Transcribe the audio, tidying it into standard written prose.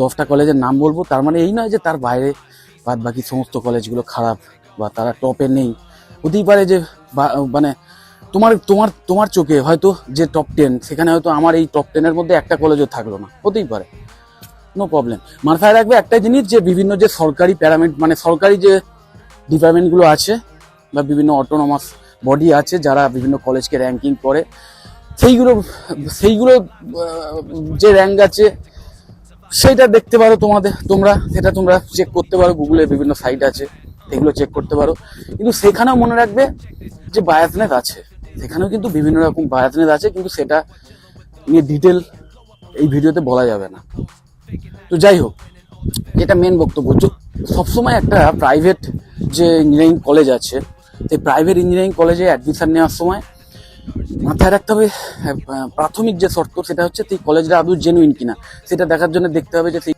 10টা কলেজের নাম বলবো, তার মানে এই নয় যে তার বাইরে বাদ বাকি সমস্ত কলেজগুলো খারাপ বা তারা টপে নেই। হতেই পারে যে মানে তোমার তোমার তোমার চোখে হয়তো যে টপ 10, সেখানে হয়তো আমার এই টপ 10-এর মধ্যে একটা কলেজও থাকলো না, হতেই পারে, নো প্রবলেম। মাথায় রাখবে একটাই জিনিস, যে বিভিন্ন যে সরকারি মানে সরকারি যে ডিপার্টমেন্টগুলো আছে বা বিভিন্ন অটোনমাস বডি আছে যারা বিভিন্ন কলেজকে র্যাঙ্কিং করে, সেইগুলো সেইগুলো যে র্যাঙ্ক আছে সেইটা দেখতে পারো তোমরা চেক করতে পারো, গুগলে বিভিন্ন সাইট আছে, এগুলো চেক করতে পারো। কিন্তু সেখানেও মনে রাখবে যে বায়াসনেস আছে, সেখানেও কিন্তু বিভিন্ন রকম বায়াসনেস আছে, কিন্তু সেটা নিয়ে ডিটেল এই ভিডিওতে বলা যাবে না। তো যাই হোক, যেটা মেন বক্তব্য, সবসময় একটা প্রাইভেট যে ইঞ্জিনিয়ারিং কলেজ আছে, সেই প্রাইভেট ইঞ্জিনিয়ারিং কলেজে অ্যাডমিশন নেওয়ার সময় মাথায় রাখতে হবে প্রাথমিক যে শর্ত, সেটা হচ্ছে সেই কলেজটা আদৌ জেনুইন কিনা, সেটা দেখার জন্য দেখতে হবে যে সেই